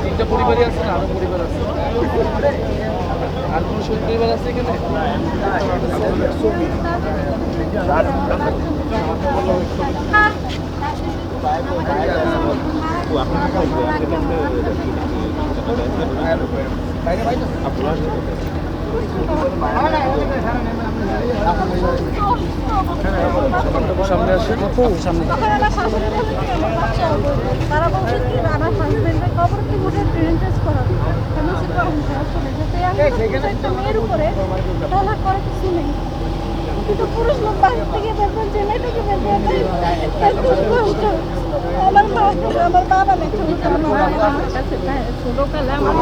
তিনটা পরিবারই আছে না, আরো পরিবার আছে, আর কোন শহীদ পরিবার আছে এখানে? সামনে আসে সামনে তারা বলছে কি আমার হাজবেন্ডের খবর কি উঠে ট্রেন টেস্ট করা কেন সেটা একটা মেয়ের উপরে তাহলে করে কিছু নেই কিন্তু পুরুষ লোক বাড়ি থেকে বেরবেন জেলে থেকে বেরবেন আমার মা আমার বাবা লেখা ছোটকালে আমার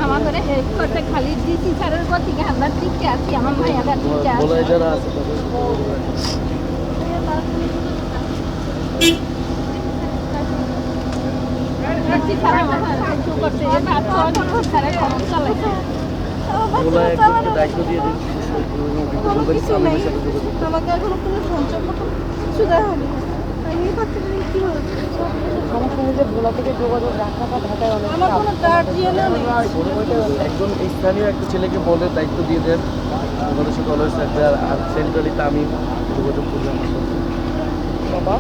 আমাদের হেল্প করতে খালি ডিসি স্যারের পর থেকে আমরা টিকে আছি আমার মায়েরা টিকে আছে যারা আছে ডিসি স্যারের কথা শুরু করতে এই কাজ করার স্যারের খবর চালাইছে দায়িত্ব দিয়ে আমাকে এখনো কোনো সঞ্চয় কিছু দেওয়া হয়নি আমি করতে কি হয়েছে সমস্যা হয়েছে ভোলা থেকে যোগাযোগ রাখাটা ঢাকায় অনেক আমার কোনো গার্জিয়ানও নেই একজন স্থানীয় একটা ছেলেকে বলে দায়িত্ব দিয়ে দেন, আমাদের সাথে অলওয়েজ থাকবে, আর সেন্ট্রালিতে আমি যোগাযোগ করলাম। বাবা